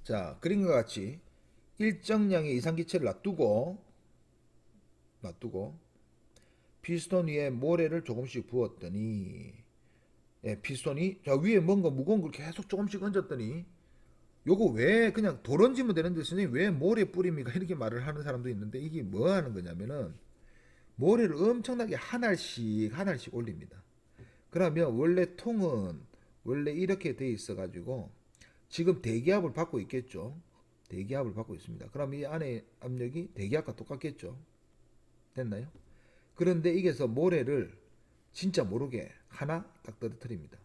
자, 그림과 같이 일정량의 이상기체를 놔두고 피스톤 위에 모래를 조금씩 부었더니 피스톤이 자 위에 뭔가 무거운 걸 계속 조금씩 얹었더니 요거 왜 그냥 돌 얹으면 되는데 선생님 왜 모래 뿌립니까? 이렇게 말을 하는 사람도 있는데 이게 뭐 하는 거냐면은 모래를 엄청나게 한 알씩 한 알씩 올립니다. 그러면 원래 통은 원래 이렇게 돼 있어 가지고 지금 대기압을 받고 있겠죠. 대기압을 받고 있습니다. 그럼 이 안에 압력이 대기압과 똑같겠죠. 됐나요? 그런데 이게서 모래를 진짜 모르게 하나 딱 떨어뜨립니다.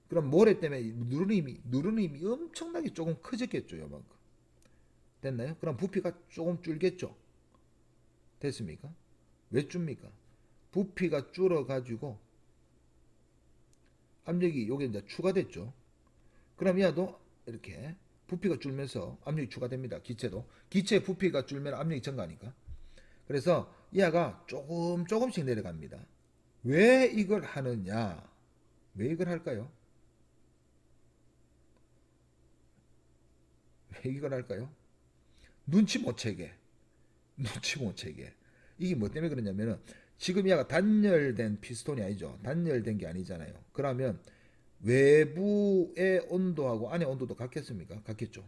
그럼 모래 때문에 누르는 힘이 엄청나게 조금 커졌겠죠. 요만큼. 됐나요? 그럼 부피가 조금 줄겠죠. 됐습니까? 왜 줍니까? 부피가 줄어가지고 압력이 요게 이제 추가됐죠. 그럼 얘도 이렇게 부피가 줄면서 압력이 추가됩니다. 기체도. 기체 부피가 줄면 압력이 증가하니까. 그래서 얘가 조금씩 내려갑니다. 왜 이걸 하느냐? 왜 이걸 할까요? 왜 이걸 할까요? 눈치 못 채게. 눈치 못 채게. 이게 뭐 때문에 그러냐면은 지금 얘가 단열된 피스톤이 아니죠. 단열된 게 아니잖아요. 그러면 외부의 온도하고 안의 온도도 같겠습니까? 같겠죠.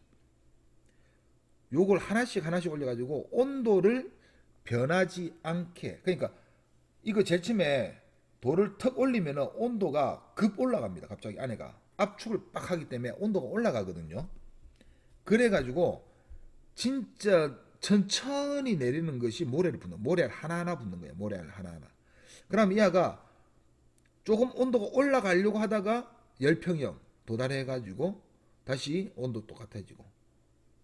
요걸 하나씩 올려가지고 온도를 변하지 않게. 그러니까 이거 제일 처음에 돌을 턱 올리면 온도가 급 올라갑니다. 갑자기 안에가 압축을 빡 하기 때문에 온도가 올라가거든요. 그래가지고 진짜 천천히 내리는 것이 모래를 붓는 모래알 하나하나 붓는 거예요. 모래알 하나하나. 그럼 이 아가 조금 온도가 올라가려고 하다가 열평형 도달해가지고 다시 온도 똑같아지고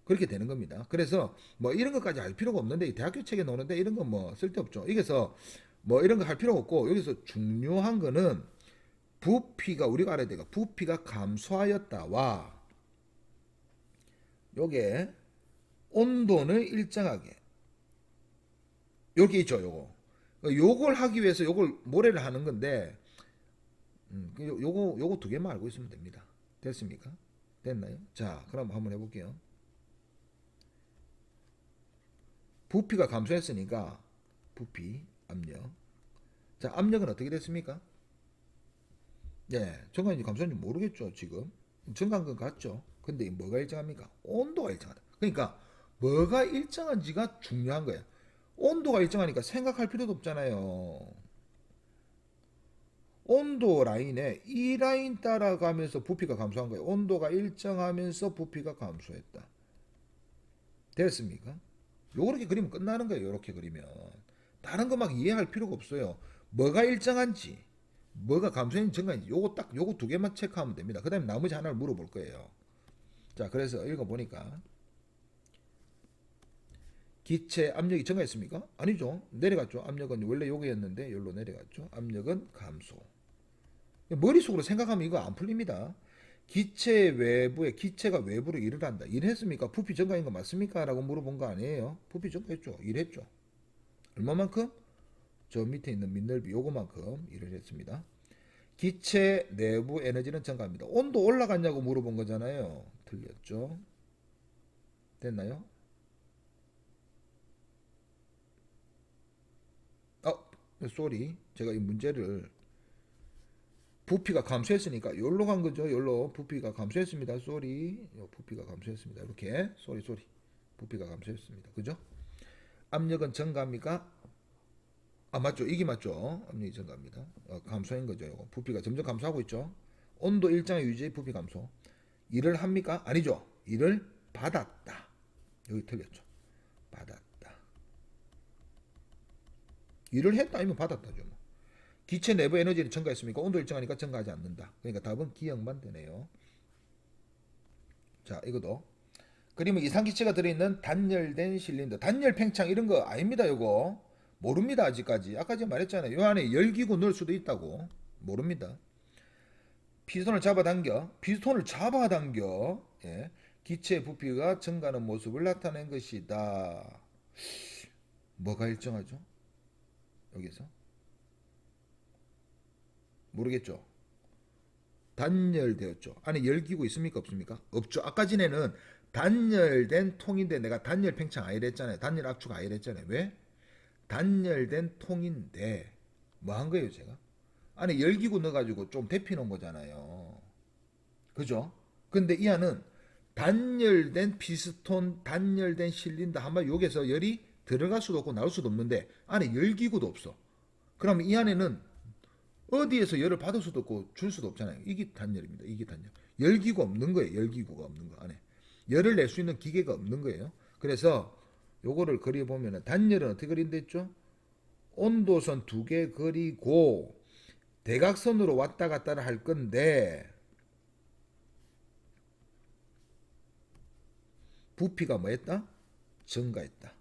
그렇게 되는 겁니다. 그래서 뭐 이런 것까지 알 필요가 없는데 대학교 책에 나오는데 이런 건 뭐 쓸데없죠. 여기서 뭐 이런 거 할 필요가 없고 여기서 중요한 거는 부피가 우리가 알아야 돼요. 부피가 감소하였다와 요게 온도는 일정하게 요게 있죠. 요걸 하기 위해서 요걸 모래를 하는 건데 요거 두 개만 알고 있으면 됩니다. 됐습니까? 됐나요? 자, 그럼 한번 해볼게요. 부피가 감소했으니까 부피, 압력. 자, 압력은 어떻게 됐습니까? 예, 정관인지 감소한지 모르겠죠, 지금. 정관 건 같죠? 근데 뭐가 일정합니까? 온도가 일정하다. 그러니까 뭐가 일정한지가 중요한 거야. 온도가 일정하니까 생각할 필요도 없잖아요. 온도 라인에 이 라인 따라가면서 부피가 감소한 거예요. 온도가 일정하면서 부피가 감소했다. 됐습니까? 요렇게 그리면 끝나는 거예요. 요렇게 그리면. 다른 거 막 이해할 필요가 없어요. 뭐가 일정한지, 뭐가 감소했는지 증가인지 요거 두 개만 체크하면 됩니다. 그 다음에 나머지 하나를 물어볼 거예요. 자, 그래서 읽어보니까 기체 압력이 증가했습니까? 아니죠. 내려갔죠. 압력은 원래 요거였는데 여기로 내려갔죠. 압력은 감소. 머릿속으로 생각하면 이거 안 풀립니다. 기체가 외부로 일을 한다. 일했습니까? 부피 증가인 거 맞습니까? 라고 물어본 거 아니에요. 부피 증가했죠. 일했죠. 얼마만큼? 저 밑에 있는 민넓이 요거만큼 일을 했습니다. 기체 내부 에너지는 증가합니다. 온도 올라갔냐고 물어본 거잖아요. 틀렸죠. 됐나요? 쏘리. 제가 이 문제를 부피가 감소했으니까 여기로 간 거죠. 여기로 부피가 감소했습니다. 쏘리. 부피가 감소했습니다. 이렇게 쏘리. 부피가 감소했습니다. 그죠? 압력은 증가합니까? 아, 맞죠. 이게 맞죠. 압력이 증가합니다. 감소한 거죠. 이거. 부피가 점점 감소하고 있죠. 온도 일정의 유지, 부피 감소. 일을 합니까? 아니죠. 일을 받았다. 여기 틀렸죠. 받았다. 일을 했다 아니면 받았다죠. 뭐. 기체 내부 에너지를 증가했습니까? 온도 일정하니까 증가하지 않는다. 그러니까 답은 기억만 되네요. 자, 이것도. 그러면 이상기체가 들어있는 단열된 실린더. 단열 팽창 이런 거 아닙니다. 이거. 모릅니다. 아직까지. 아까 제가 말했잖아요. 이 안에 열기구 넣을 수도 있다고. 모릅니다. 피스톤을 잡아당겨 예, 기체 부피가 증가하는 모습을 나타낸 것이다. 뭐가 일정하죠? 여기서 모르겠죠. 단열되었죠. 안에 열기구 있습니까? 없습니까? 없죠. 아까 전에는 단열된 통인데 내가 단열 팽창 아니라 했잖아요. 단열 압축 아니라 했잖아요. 왜? 단열된 통인데 뭐 한 거예요, 제가? 안에 열기구 넣어가지고 좀 데펴 놓은 거잖아요. 그죠? 근데 이 안은 단열된 피스톤, 단열된 실린더 한번 여기서 열이 들어갈 수도 없고 나올 수도 없는데 안에 열기구도 없어. 그러면 이 안에는 어디에서 열을 받을 수도 없고 줄 수도 없잖아요. 이게 단열입니다. 이게 단열. 열기구 없는 거예요. 열기구가 없는 거 안에. 열을 낼 수 있는 기계가 없는 거예요. 그래서 요거를 그려보면 단열은 어떻게 그린댔죠? 온도선 두 개 그리고 대각선으로 왔다 갔다 할 건데 부피가 뭐 했다? 증가했다.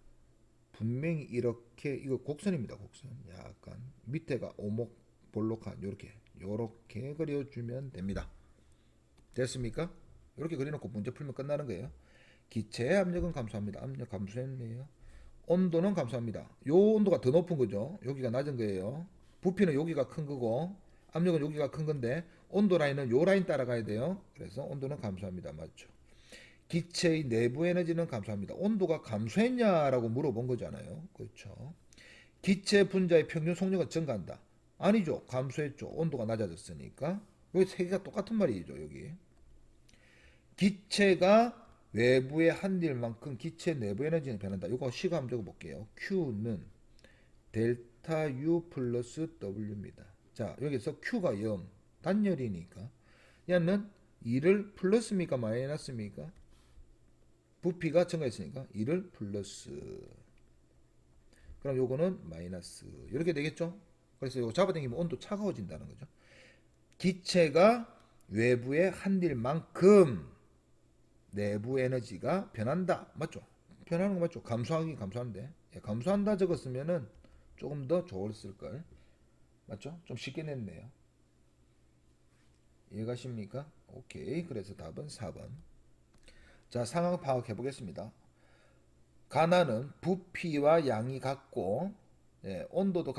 분명히 이렇게 이거 곡선입니다. 곡선. 약간 밑에가 오목볼록한 요렇게 그려주면 됩니다. 됐습니까? 이렇게 그려놓고 문제 풀면 끝나는 거예요. 기체의 압력은 감소합니다. 압력 감소했네요. 온도는 감소합니다. 요 온도가 더 높은 거죠. 여기가 낮은 거예요. 부피는 여기가 큰 거고 압력은 여기가 큰 건데 온도 라인은 요 라인 따라가야 돼요. 그래서 온도는 감소합니다. 맞죠? 기체의 내부 에너지는 감소합니다. 온도가 감소했냐라고 물어본 거잖아요. 그렇죠. 기체 분자의 평균 속력은 증가한다. 아니죠. 감소했죠. 온도가 낮아졌으니까. 여기 세 개가 똑같은 말이죠. 여기. 기체가 외부에 한 일만큼 기체 내부 에너지는 변한다. 이거 시가 한번 적어볼게요. Q는 델타 U 플러스 W입니다. 자, 여기서 Q가 0, 단열이니까 얘는 2를 플러스입니까 마이너스입니까? 부피가 증가했으니까 2를 플러스. 그럼 요거는 마이너스. 이렇게 되겠죠? 그래서 요거 잡아당기면 온도 차가워진다는 거죠. 기체가 외부에 한 일만큼 내부 에너지가 변한다. 맞죠? 변하는 거 맞죠? 감소하긴 감소한데. 감소한다 적었으면은 조금 더 좋았을 걸. 맞죠? 좀 쉽게 냈네요. 이해가십니까? 오케이. 그래서 답은 4번. 자, 상황 파악해 보겠습니다. 가나는 부피와 양이 같고 온도도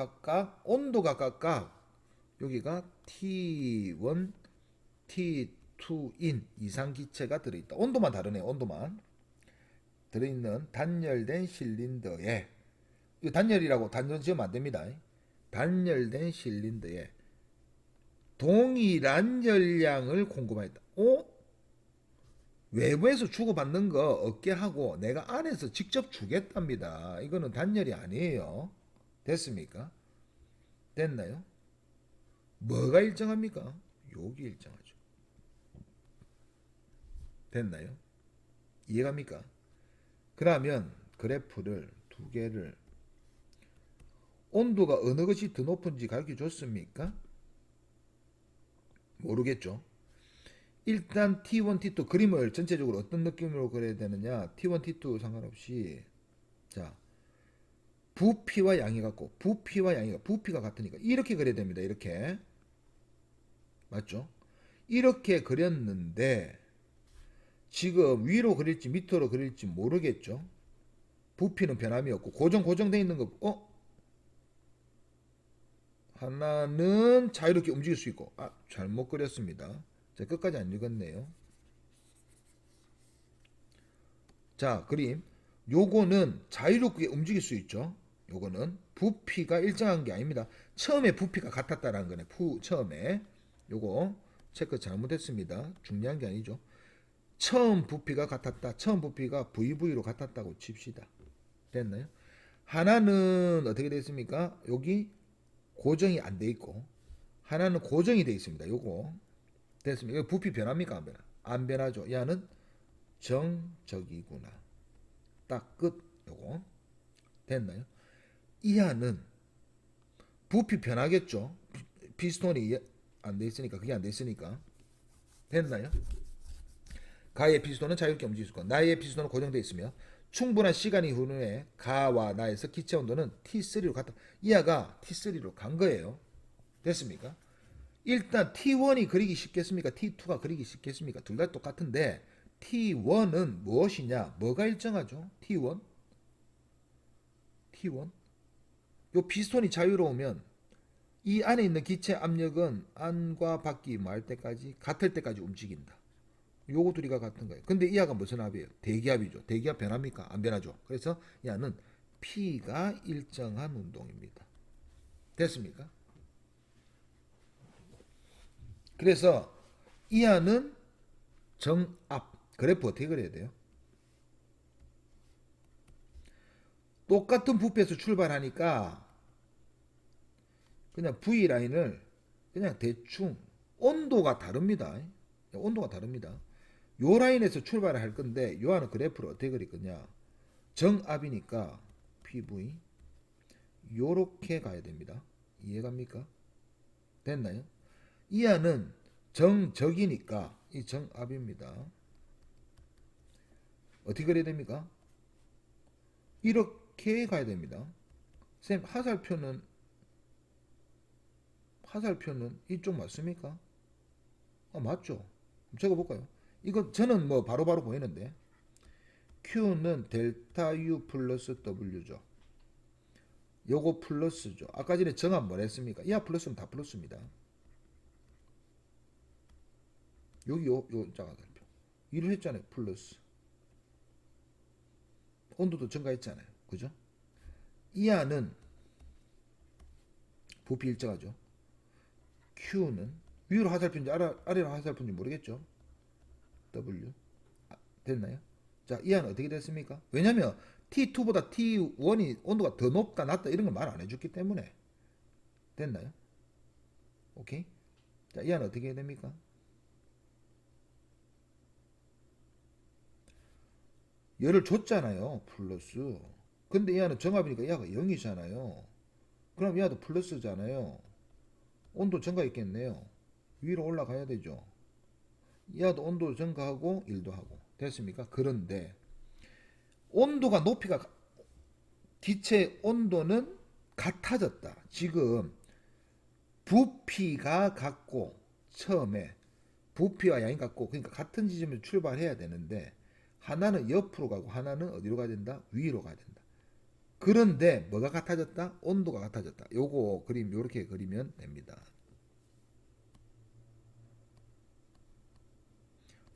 온도가 각각 여기가 T1, T2인 이상 기체가 들어있다. 온도만 다르네요. 온도만 들어있는 단열된 실린더에 이 단열이라고 단열 지으면 안 됩니다. 단열된 실린더에 동일한 열량을 공급하였다. 외부에서 주고받는 거 얻게 하고 내가 안에서 직접 주겠답니다. 이거는 단열이 아니에요. 됐습니까? 됐나요? 뭐가 일정합니까? 여기 일정하죠. 됐나요? 이해갑니까? 그러면 그래프를 두 개를 온도가 어느 것이 더 높은지 가르쳐 줬습니까? 모르겠죠. 일단 T1, T2 그림을 전체적으로 어떤 느낌으로 그려야 되느냐. T1, T2 상관없이 자 부피와 양이 같고 부피가 같으니까 이렇게 그려야 됩니다. 이렇게 맞죠? 이렇게 그렸는데 지금 위로 그릴지 밑으로 그릴지 모르겠죠? 부피는 변함이 없고 고정되어 있는 거 하나는 자유롭게 움직일 수 있고 잘못 그렸습니다. 자, 끝까지 안 읽었네요. 자, 그림 요거는 자유롭게 움직일 수 있죠. 요거는 부피가 일정한 게 아닙니다. 처음에 부피가 같았다라는 거네. 처음에 요거 체크 잘못했습니다. 중요한 게 아니죠. 처음 부피가 같았다. 처음 부피가 VV로 같았다고 칩시다. 됐나요? 하나는 어떻게 됐습니까? 여기 고정이 안 돼 있고 하나는 고정이 돼 있습니다. 요거 됐습니다. 이거 부피 변합니까? 안 변하? 안 변하죠. 얘는 정적이구나. 딱 끝. 요거 됐나요? 이하는 부피 변하겠죠. 피스톤이 안 돼 있으니까 그게 안 돼 있으니까 됐나요? 가의 피스톤은 자유롭게 움직일 수 있고 나의 피스톤은 고정되어 있으며 충분한 시간이 흐른 후에 가와 나에서 기체 온도는 T3로 갔다. 이하가 T3로 간 거예요. 됐습니까? 일단 T1이 그리기 쉽겠습니까? T2가 그리기 쉽겠습니까? 둘 다 똑같은데 T1은 무엇이냐? 뭐가 일정하죠? T1? 요 피스톤이 자유로우면 이 안에 있는 기체 압력은 안과 밖이 뭐 할 때까지 같을 때까지 움직인다. 요거 둘이가 같은 거예요. 근데 이하가 무슨 합이에요? 대기합이죠. 대기합 변합니까? 안 변하죠. 그래서 이하는 P가 일정한 운동입니다. 됐습니까? 그래서 이하는 정압. 그래프 어떻게 그려야 돼요? 똑같은 부피에서 출발하니까 그냥 V라인을 그냥 대충 온도가 다릅니다. 온도가 다릅니다. 요 라인에서 출발을 할 건데 요 안은 그래프를 어떻게 그릴 거냐. 정압이니까 PV 요렇게 가야 됩니다. 이해갑니까? 됐나요? 이 안은 정적이니까 이 정압입니다. 어떻게 그려야 됩니까? 이렇게 가야 됩니다. 쌤, 화살표는 이쪽 맞습니까? 맞죠? 적어볼까요? 이거 저는 뭐 바로바로 보이는데 Q는 델타 U 플러스 W죠. 요거 플러스죠. 아까 전에 정합 뭘 했습니까? 이하 플러스는 다 플러스입니다. 여기 요 자가살표. 이를 했잖아요. 플러스. 온도도 증가했잖아요. 그죠? 이하는 부피 일정하죠. Q는 위로 화살표인지 아래로 화살표인지 모르겠죠. W. 됐나요? 자, 이하는 어떻게 됐습니까? 왜냐면 T2보다 T1이 온도가 더 높다 낮다 이런 걸 말 안 해줬기 때문에. 됐나요? 오케이? 자, 이하는 어떻게 해야 됩니까? 열을 줬잖아요. 플러스. 근데 이하는 정압이니까 이하가 0이잖아요. 그럼 이하도 플러스잖아요. 온도 증가했겠네요. 위로 올라가야 되죠. 이하도 온도 증가하고 1도 하고. 됐습니까? 그런데 온도가 높이가 기체 온도는 같아졌다. 지금 부피가 같고 처음에 부피와 양이 같고 그러니까 같은 지점에서 출발해야 되는데 하나는 옆으로 가고 하나는 어디로 가야 된다? 위로 가야 된다. 그런데 뭐가 같아졌다? 온도가 같아졌다. 요거 그림 요렇게 그리면 됩니다.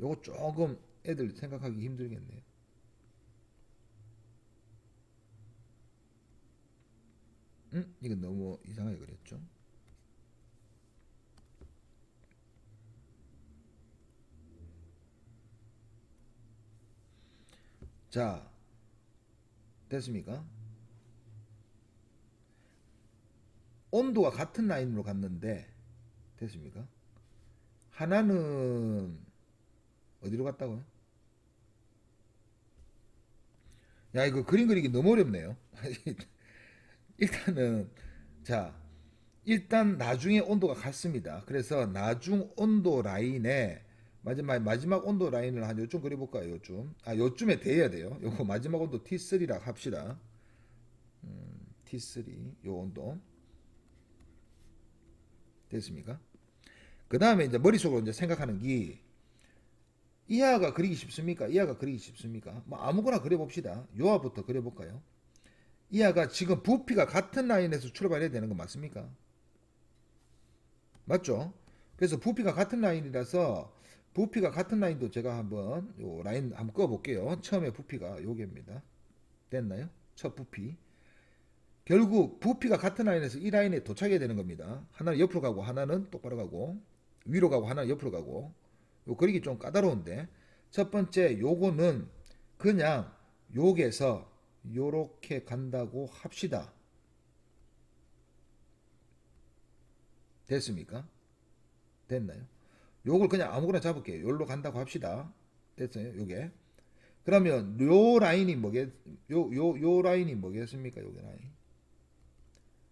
요거 조금 애들 생각하기 힘들겠네요. 이건 너무 이상하게 그렸죠. 자, 됐습니까? 온도가 같은 라인으로 갔는데 됐습니까? 하나는 어디로 갔다고요? 야, 이거 그림 그리기 너무 어렵네요. 일단은 자, 일단 나중에 온도가 같습니다. 그래서 나중 온도 라인에 마지막 온도 라인을 한 요쯤 그려볼까요? 요쯤. 요쯤에 대야 돼요. 요거 마지막 온도 T3라 합시다. T3 요 온도 됐습니까? 그 다음에 이제 머릿속으로 이제 생각하는 게 이하가 그리기 쉽습니까? 이하가 그리기 쉽습니까? 뭐 아무거나 그려봅시다. 요하부터 그려볼까요? 이하가 지금 부피가 같은 라인에서 출발해야 되는 거 맞습니까? 맞죠? 그래서 부피가 같은 라인이라서 부피가 같은 라인도 제가 한번 요 라인 한번 꺼볼게요. 처음에 부피가 요게입니다. 됐나요? 첫 부피. 결국 부피가 같은 라인에서 이 라인에 도착해야 되는 겁니다. 하나는 옆으로 가고 하나는 똑바로 가고 위로 가고 하나는 옆으로 가고 요 그리기 좀 까다로운데 첫 번째 요거는 그냥 요게서 요렇게 간다고 합시다. 됐습니까? 됐나요? 요걸 그냥 아무거나 잡을게요. 요로 간다고 합시다. 됐어요? 요게. 그러면 요 라인이 뭐겠습니까? 요게 라인.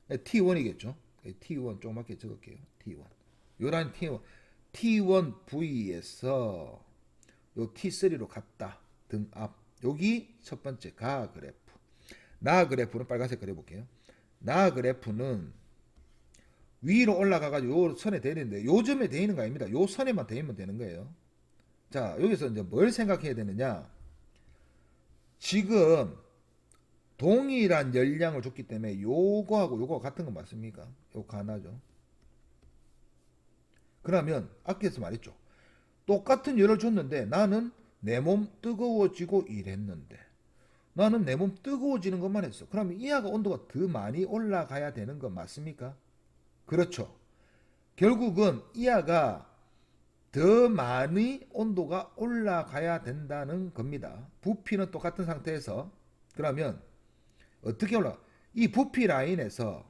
T1이겠죠? T1 조그맣게 적을게요. T1. 요 라인 T1. T1V에서 요 T3로 갔다. 등압. 여기 첫 번째 가 그래프. 나 그래프는 빨간색 그려볼게요. 나 그래프는 위로 올라가가지고 요 선에 대는데 요점에 대는 거 아닙니다. 요 선에만 대면 되는 거예요. 자, 여기서 이제 뭘 생각해야 되느냐? 지금 동일한 열량을 줬기 때문에 요거하고 요거가 같은 거 맞습니까? 요거 하나죠. 그러면 아껴서 말했죠. 똑같은 열을 줬는데 나는 내 몸 뜨거워지고 이랬는데 나는 내 몸 뜨거워지는 것만 했어. 그러면 이하가 온도가 더 많이 올라가야 되는 거 맞습니까? 그렇죠. 결국은 이하가 더 많이 온도가 올라가야 된다는 겁니다. 부피는 똑같은 상태에서 그러면 어떻게 올라가? 이 부피 라인에서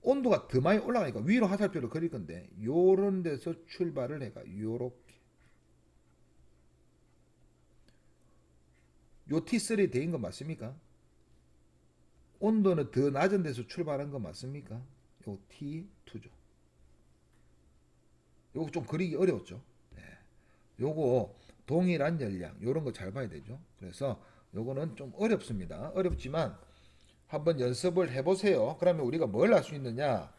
온도가 더 많이 올라가니까 위로 화살표를 그릴 건데 요런 데서 출발을 해가 요렇게 요 T3 대인 거 맞습니까? 온도는 더 낮은 데서 출발한 거 맞습니까? 요 T2죠. 요거 좀 그리기 어려웠죠. 네. 요거 동일한 열량 요런 거 잘 봐야 되죠. 그래서 요거는 좀 어렵습니다. 어렵지만 한번 연습을 해보세요. 그러면 우리가 뭘 할 수 있느냐?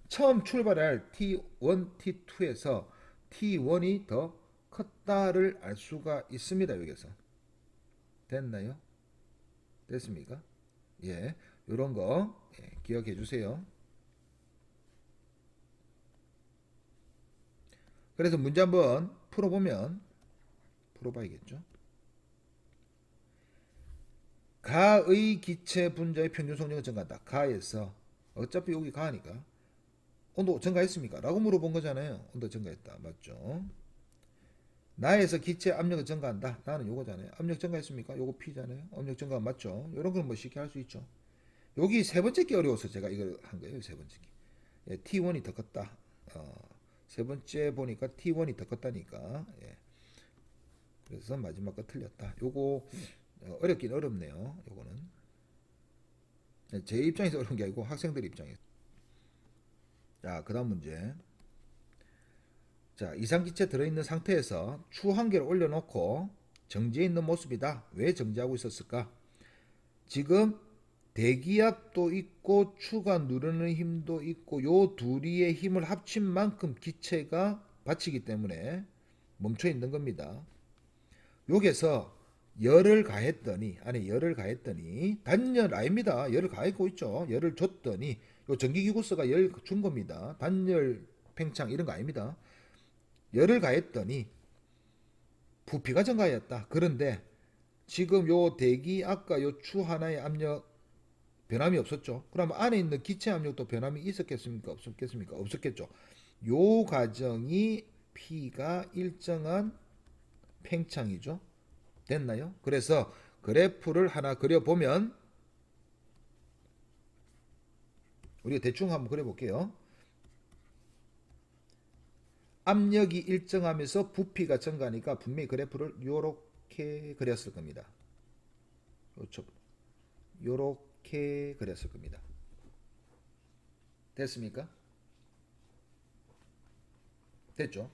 처음 출발할 T1, T2에서 T1이 더 컸다를 알 수가 있습니다. 여기서 됐나요? 됐습니까? 예, 요런 거 기억해 주세요. 그래서 문제 한번 풀어봐야겠죠. 가의 기체 분자의 평균 속력은 증가한다. 가에서 어차피 여기 가니까 온도 증가했습니까? 라고 물어본 거잖아요. 온도 증가했다. 맞죠? 나에서 기체 압력은 증가한다. 나는 요거잖아요. 압력 증가했습니까? 요거 P잖아요. 압력 증가 맞죠? 이런 건 뭐 쉽게 할 수 있죠. 여기 세 번째 게 어려워서 제가 이걸 한 거예요. 세 번째 게. 예, T1이 더 컸다. 세 번째 보니까 T1이 더 컸다니까. 예. 그래서 마지막 거 틀렸다. 요거 어렵긴 어렵네요. 요거는. 제 입장에서 어려운 게 아니고 학생들 입장에서. 자, 그 다음 문제. 자, 이상기체 들어있는 상태에서 추 한 개를 올려놓고 정지해 있는 모습이다. 왜 정지하고 있었을까? 지금 대기압도 있고 추가 누르는 힘도 있고 요 둘이의 힘을 합친 만큼 기체가 받치기 때문에 멈춰 있는 겁니다. 여기서 열을 가했더니 단열 아닙니다. 열을 가했고 있죠. 열을 줬더니 요 전기기구스가 열 준 겁니다. 단열 팽창 이런 거 아닙니다. 열을 가했더니 부피가 증가하였다. 그런데 지금 요 대기 아까 요 추 하나의 압력 변함이 없었죠. 그럼 안에 있는 기체 압력도 변함이 있었겠습니까? 없었겠습니까? 없었겠죠. 요 과정이 P가 일정한 팽창이죠. 됐나요? 그래서 그래프를 하나 그려보면 우리가 대충 한번 그려볼게요. 압력이 일정하면서 부피가 증가하니까 분명히 그래프를 요렇게 그렸을 겁니다. 요렇게 그렸을 겁니다. 됐습니까? 됐죠?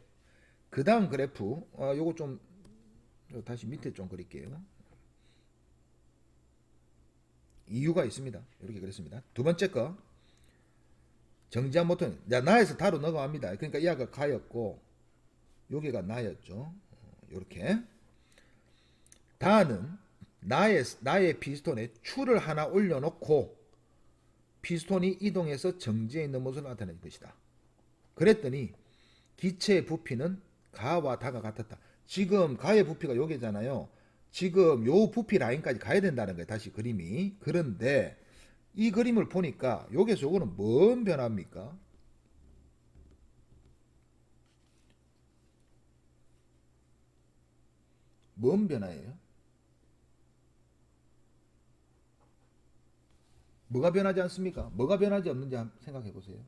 그 다음 그래프 요거 좀 다시 밑에 좀 그릴게요. 이유가 있습니다. 이렇게 그랬습니다. 두 번째 거 정지한 모터는 나에서 다로 넘어갑니다. 그러니까 이 아가 가였고 여기가 나였죠. 이렇게 다는 나의 피스톤에 추를 하나 올려놓고 피스톤이 이동해서 정지해 있는 모습을 나타낼 것이다. 그랬더니 기체의 부피는 가와 다가 같았다. 지금 가의 부피가 여기잖아요. 지금 요 부피 라인까지 가야 된다는 거예요. 다시 그림이. 그런데 이 그림을 보니까 여기서 요거는 뭔 변화입니까? 뭔 변화예요? 뭐가 변하지 않습니까? 뭐가 변하지 없는지 한번 생각해 보세요.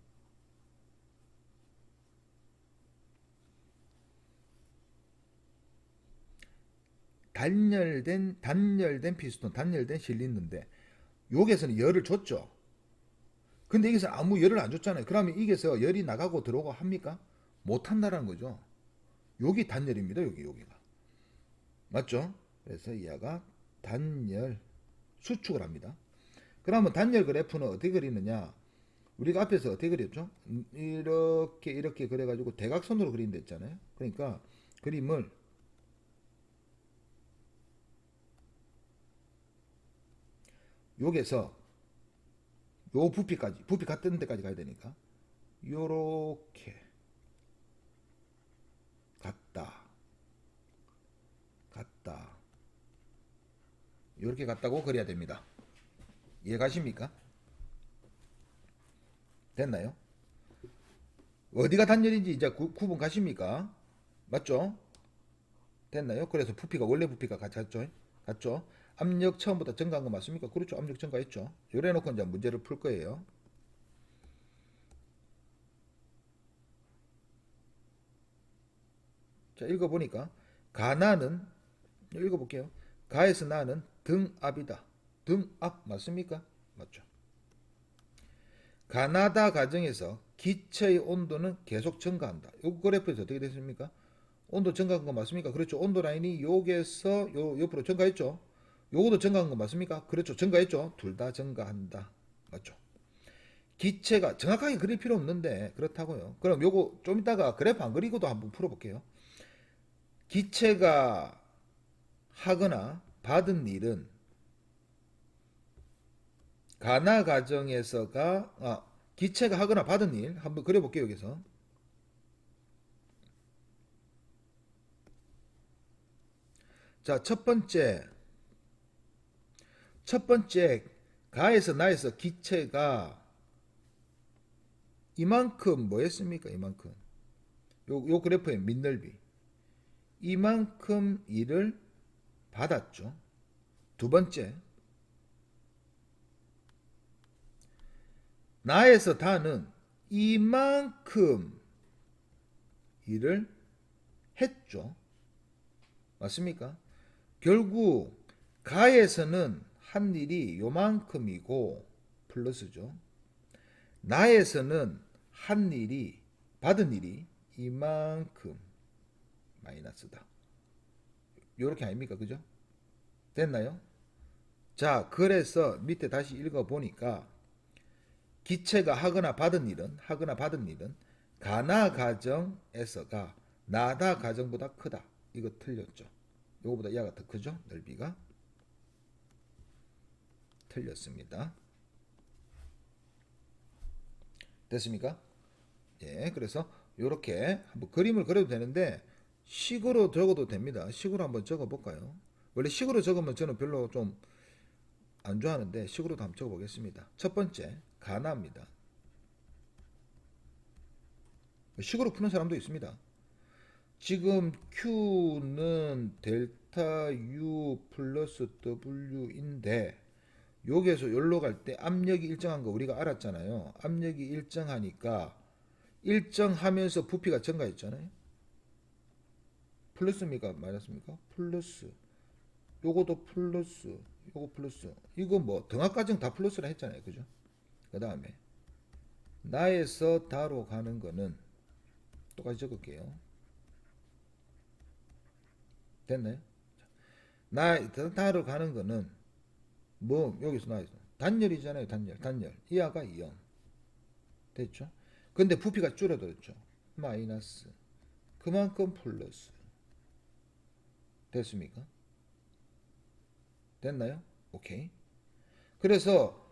단열된 피스톤, 단열된 실린더인데 여기에서는 열을 줬죠. 근데 여기서 아무 열을 안 줬잖아요. 그러면 여기서 열이 나가고 들어오고 합니까? 못 한다는 거죠. 여기 단열입니다. 여기가. 맞죠? 그래서 이하가 단열 수축을 합니다. 그러면 단열 그래프는 어떻게 그리느냐? 우리가 앞에서 어떻게 그렸죠? 이렇게 그래가지고 대각선으로 그린다 했잖아요. 그러니까 그림을 여기서 요 부피 같은 데까지 가야 되니까 요렇게 이렇게 갖다고 그려야 됩니다. 이해 가십니까? 됐나요? 어디가 단열인지 이제 구분 가십니까? 맞죠? 됐나요? 그래서 부피가 원래 부피가 같았죠? 같죠? 압력 처음부터 증가한 거 맞습니까? 그렇죠. 압력 증가했죠. 요래 놓고 이제 문제를 풀 거예요. 자, 읽어보니까 가나는 읽어볼게요. 가에서 나는 등압이다. 등압 맞습니까? 맞죠. 가나다 과정에서 기체의 온도는 계속 증가한다. 요 그래프에서 어떻게 됐습니까? 온도 증가한 거 맞습니까? 그렇죠. 온도 라인이 여기에서 요 옆으로 증가했죠. 요것도 증가한 거 맞습니까? 그렇죠. 증가했죠. 둘 다 증가한다. 맞죠. 기체가 정확하게 그릴 필요 없는데 그렇다고요. 그럼 요거 좀 이따가 그래프 안 그리고도 한번 풀어볼게요. 기체가 하거나 받은 일은 가나 과정에서가 기체가 하거나 받은 일 한번 그려볼게요. 여기서 자, 첫 번째 가에서 나에서 기체가 이만큼 뭐 했습니까? 이만큼 요 그래프의 밑넓이 이만큼 일을 받았죠. 두 번째 나에서 다는 이만큼 일을 했죠. 맞습니까? 결국 가에서는 한 일이 요만큼이고 플러스죠. 나에서는 한 일이 받은 일이 이만큼 마이너스다. 요렇게 아닙니까? 그죠? 됐나요? 자, 그래서 밑에 다시 읽어 보니까 기체가 하거나 받은 일은 가나 가정에서가 나다 가정보다 크다. 이거 틀렸죠. 요거보다 이하가 더 크죠? 넓이가 틀렸습니다. 됐습니까? 예, 그래서 요렇게 한번 그림을 그려도 되는데 식으로 적어도 됩니다. 식으로 한번 적어 볼까요? 원래 식으로 적으면 저는 별로 좀 안 좋아하는데 식으로도 한번 적어 보겠습니다. 첫 번째 가나입니다. 식으로 푸는 사람도 있습니다. 지금 Q는 델타 U 플러스 W인데 여기에서 여기로 갈 때 압력이 일정한 거 우리가 알았잖아요. 압력이 일정하니까 일정하면서 부피가 증가했잖아요. 플러스입니까? 마이너스입니까? 플러스. 요거도 플러스. 요거 플러스. 이거 뭐 등합과정 다 플러스라 했잖아요. 그죠? 그 다음에 나에서 다로 가는 거는 똑같이 적을게요. 됐나요? 다로 가는 거는 뭐 여기서 나에서 단열이잖아요. 단열. 이하가 0. 됐죠? 근데 부피가 줄어들었죠. 마이너스. 그만큼 플러스. 됐습니까? 됐나요? 오케이. 그래서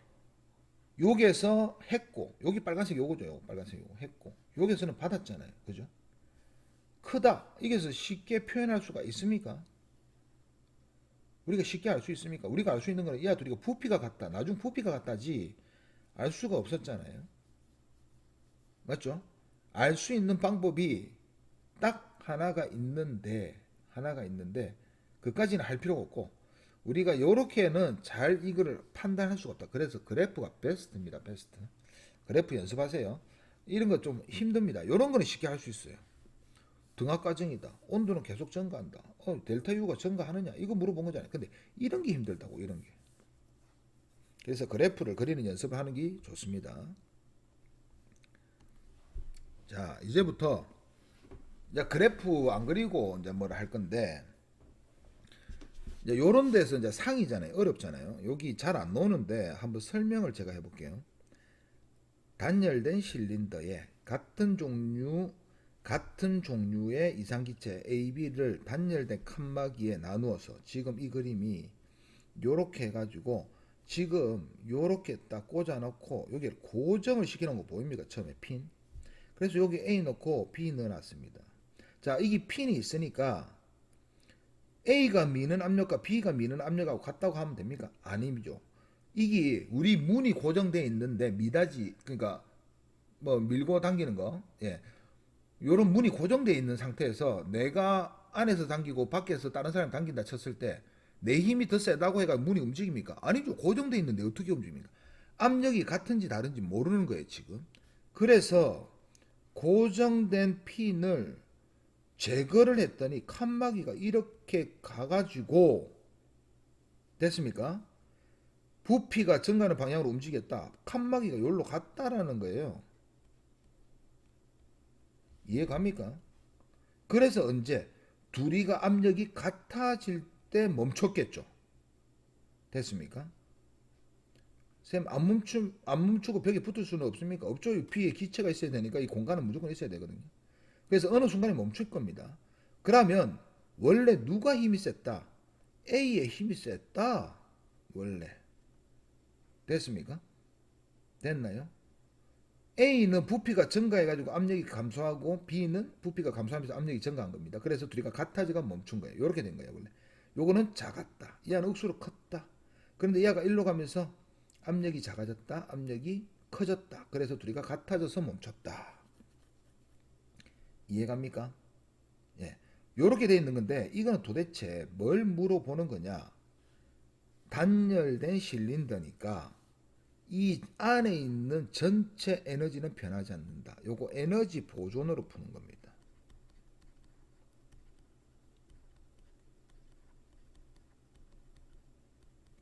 여기에서 했고 여기 빨간색 요거죠. 요거 빨간색 요거 했고 여기서는 받았잖아요. 그죠? 크다. 이게서 쉽게 표현할 수가 있습니까? 우리가 쉽게 알 수 있습니까? 우리가 알 수 있는 거는 이하 둘이가 부피가 같다. 나중 부피가 같다지 알 수가 없었잖아요. 맞죠? 알 수 있는 방법이 딱 하나가 있는데 그까지는 할 필요가 없고 우리가 이렇게는 잘 이거를 판단할 수가 없다. 그래서 그래프가 베스트입니다. 베스트. 그래프 연습하세요. 이런 거 좀 힘듭니다. 이런 거는 쉽게 할 수 있어요. 등압 과정이다. 온도는 계속 증가한다. 델타 U가 증가하느냐? 이거 물어본 거잖아요. 근데 이런 게 힘들다고 이런 게. 그래서 그래프를 그리는 연습을 하는 게 좋습니다. 자, 이제부터 이제 그래프 안 그리고 이제 뭐를 할 건데 이제 요런 데서 이제 상이잖아요. 어렵잖아요. 여기 잘 안 나오는데 한번 설명을 제가 해볼게요. 단열된 실린더에 같은 종류의 이상기체 AB를 단열된 칸막이에 나누어서 지금 이 그림이 요렇게 해가지고 지금 요렇게 딱 꽂아놓고 여기를 고정을 시키는 거 보입니까? 처음에 핀. 그래서 여기 A 넣고 B 넣어놨습니다. 자, 이게 핀이 있으니까 A가 미는 압력과 B가 미는 압력하고 같다고 하면 됩니까? 아니죠. 이게 우리 문이 고정되어 있는데 미닫이 그러니까 뭐 밀고 당기는 거, 예, 요런 문이 고정되어 있는 상태에서 내가 안에서 당기고 밖에서 다른 사람이 당긴다 쳤을 때 내 힘이 더 세다고 해가 문이 움직입니까? 아니죠. 고정되어 있는데 어떻게 움직입니까? 압력이 같은지 다른지 모르는 거예요 지금. 그래서 고정된 핀을 제거를 했더니 칸막이가 이렇게 가가지고 됐습니까? 부피가 증가하는 방향으로 움직였다. 칸막이가 여기로 갔다라는 거예요. 이해갑니까? 그래서 언제 둘이가 압력이 같아질 때 멈췄겠죠. 됐습니까? 쌤, 안 멈추고 벽에 붙을 수는 없습니까? 없죠. B에 기체가 있어야 되니까 이 공간은 무조건 있어야 되거든요. 그래서 어느 순간에 멈출 겁니다. 그러면 원래 누가 힘이 셌다? A의 힘이 셌다. 원래. 됐습니까? 됐나요? A는 부피가 증가해가지고 압력이 감소하고 B는 부피가 감소하면서 압력이 증가한 겁니다. 그래서 둘이가 같아지가 멈춘 거예요. 이렇게 된 거예요. 원래. 요거는 작았다. 얘는 억수로 컸다. 그런데 얘가 일로 가면서 압력이 작아졌다. 압력이 커졌다. 그래서 둘이가 같아져서 멈췄다. 이해갑니까? 예. 요렇게 돼 있는 건데 이거는 도대체 뭘 물어보는 거냐? 단열된 실린더니까 이 안에 있는 전체 에너지는 변하지 않는다. 요거 에너지 보존으로 푸는 겁니다.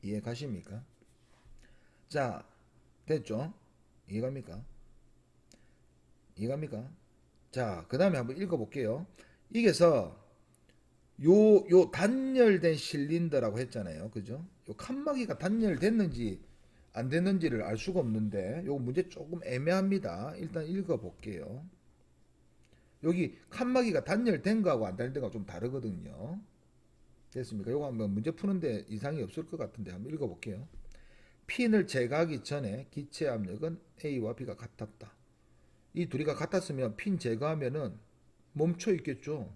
이해 가십니까? 자, 됐죠? 이해갑니까? 이해갑니까? 자, 그 다음에 한번 읽어볼게요. 이게서 요 단열된 실린더라고 했잖아요. 그죠? 요 칸막이가 단열됐는지 안 됐는지를 알 수가 없는데 요 문제 조금 애매합니다. 일단 읽어볼게요. 여기 칸막이가 단열된 거하고 안 단열된 거하고 좀 다르거든요. 됐습니까? 요거 한번 문제 푸는데 이상이 없을 것 같은데 한번 읽어볼게요. 핀을 제거하기 전에 기체 압력은 A와 B가 같았다. 이 둘이가 같았으면 핀 제거하면은 멈춰 있겠죠.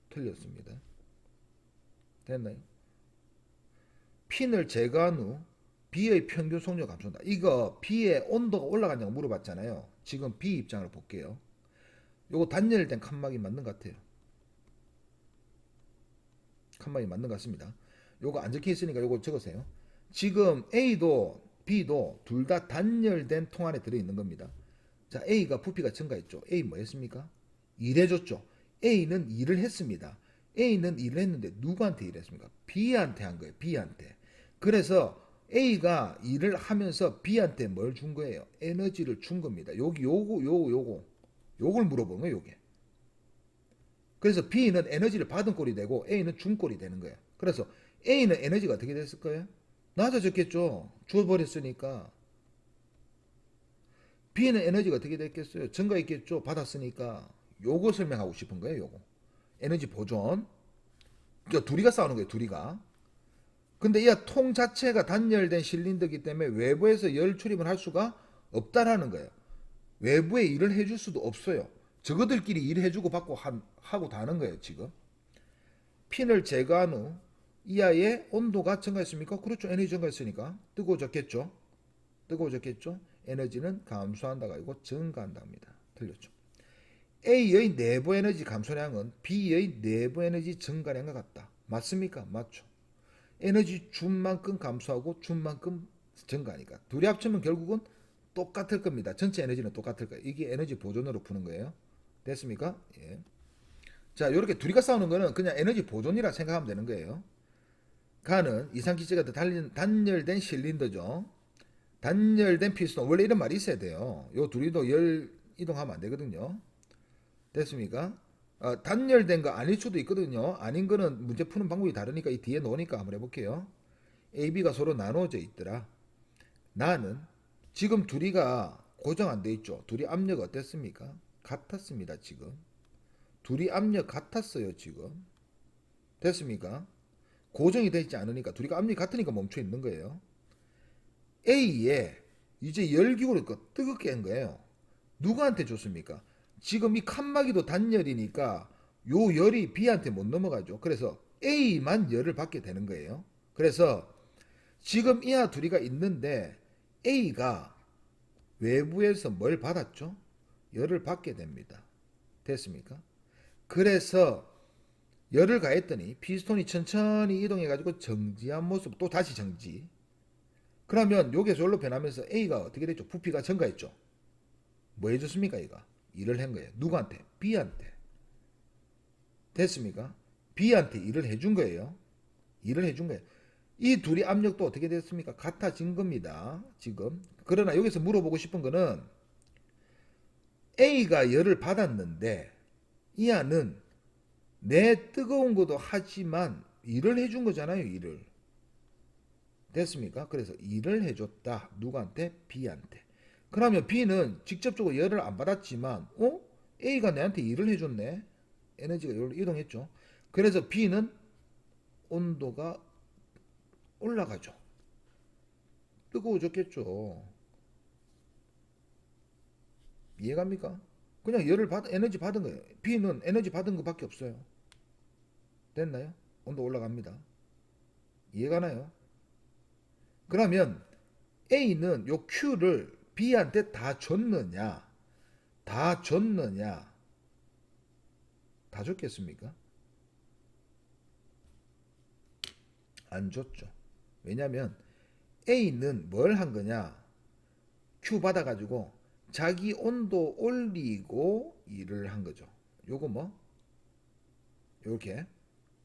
틀렸습니다. 됐나요? 핀을 제거한 후 B의 평균 속력 감소한다. 이거 B의 온도가 올라가냐고 물어봤잖아요. 지금 B 입장을 볼게요. 요거 단열된 칸막이 맞는 것 같아요. 칸막이 맞는 것 같습니다. 요거 안 적혀 있으니까 요거 적으세요. 지금 A도 B도 둘 다 단열된 통 안에 들어있는 겁니다. 자, A가 부피가 증가했죠. A 뭐 했습니까? 일해줬죠. A는 일을 했습니다. A는 일을 했는데 누구한테 일했습니까? B한테 한 거예요. B한테. 그래서 A가 일을 하면서 B한테 뭘 준 거예요? 에너지를 준 겁니다. 여기 요걸 물어보는 거예요. 요게. 그래서 B는 에너지를 받은 꼴이 되고 A는 준 꼴이 되는 거예요. 그래서 A는 에너지가 어떻게 됐을 거예요? 낮아졌겠죠. 주어버렸으니까. B는 에너지가 어떻게 됐겠어요? 증가했겠죠. 받았으니까. 요거 설명하고 싶은 거예요. 요거. 에너지 보존. 그러니까 둘이가 싸우는 거예요. 둘이가. 근데 이 통 자체가 단열된 실린더이기 때문에 외부에서 열 출입을 할 수가 없다라는 거예요. 외부에 일을 해줄 수도 없어요. 저거들끼리 일해주고 받고 하고 다 하는 거예요. 지금. 핀을 제거한 후 이하의 온도가 증가했습니까? 그렇죠. 에너지 증가했으니까 뜨거워졌겠죠. 뜨거워졌겠죠. 에너지는 감소한다가 아니고 증가한답니다. 틀렸죠. A의 내부 에너지 감소량은 B의 내부 에너지 증가량과 같다. 맞습니까? 맞죠. 에너지 준 만큼 감소하고 준 만큼 증가하니까 둘이 합치면 결국은 똑같을 겁니다. 전체 에너지는 똑같을 거예요. 이게 에너지 보존으로 푸는 거예요. 됐습니까? 예. 자, 이렇게 둘이가 싸우는 거는 그냥 에너지 보존이라 생각하면 되는 거예요. 가는 이상기체가 단열된 실린더죠. 단열된 피스톤. 원래 이런 말이 있어야 돼요. 요 둘이도 열 이동하면 안 되거든요. 됐습니까? 단열된 거 아닐 수도 있거든요. 아닌 거는 문제 푸는 방법이 다르니까 이 뒤에 놓으니까 한번 해볼게요. A, B가 서로 나눠져 있더라. 나는 지금 둘이가 고정 안 돼 있죠. 둘이 압력 어땠습니까? 같았습니다. 지금. 둘이 압력 같았어요. 지금. 됐습니까? 고정이 되지 않으니까 둘이가 압력이 같으니까 멈춰 있는 거예요. A에 이제 열기구를 뜨겁게 한 거예요. 누구한테 줬습니까? 지금 이 칸막이도 단열이니까 요 열이 B한테 못 넘어가죠. 그래서 A만 열을 받게 되는 거예요. 그래서 지금 이하 둘이가 있는데 A가 외부에서 뭘 받았죠? 열을 받게 됩니다. 됐습니까? 그래서 열을 가했더니 피스톤이 천천히 이동해가지고 정지한 모습, 또 다시 정지. 그러면 요게 저절로 변하면서 A가 어떻게 됐죠? 부피가 증가했죠. 뭐 해줬습니까? 얘가 일을 한 거예요. 누구한테? B한테. 됐습니까? B한테 일을 해준 거예요. 일을 해준 거예요. 이 둘이 압력도 어떻게 됐습니까? 같아진 겁니다. 지금. 그러나 여기서 물어보고 싶은 거는 A가 열을 받았는데 이하는 내 뜨거운 것도 하지만 일을 해준 거잖아요. 일을. 됐습니까? 그래서 일을 해줬다. 누구한테? B한테. 그러면 B는 직접적으로 열을 안 받았지만 A가 내한테 일을 해줬네. 에너지가 여기로 이동했죠. 그래서 B는 온도가 올라가죠. 뜨거워졌겠죠. 이해갑니까? 그냥 열을 받 에너지 받은 거예요. B는 에너지 받은 것밖에 없어요. 됐나요? 온도 올라갑니다. 이해가나요? 그러면 A는 요 Q를 B한테 다 줬느냐? 다 줬느냐? 다 줬겠습니까? 안 줬죠. 왜냐면 A는 뭘 한 거냐? Q 받아가지고 자기 온도 올리고 일을 한 거죠. 요거 뭐? 요렇게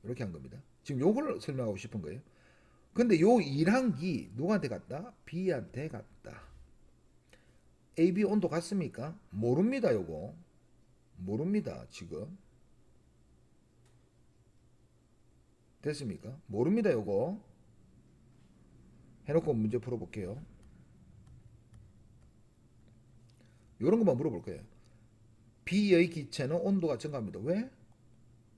한 겁니다. 지금 요걸 설명하고 싶은 거예요. 근데 요 일한 기 누구한테 갔다? B한테 갔다. AB 온도 같습니까? 모릅니다. 요거 모릅니다. 지금 됐습니까? 모릅니다. 요거 해놓고 문제 풀어볼게요. 요런 것만 물어볼 거예요. B의 기체는 온도가 증가합니다. 왜?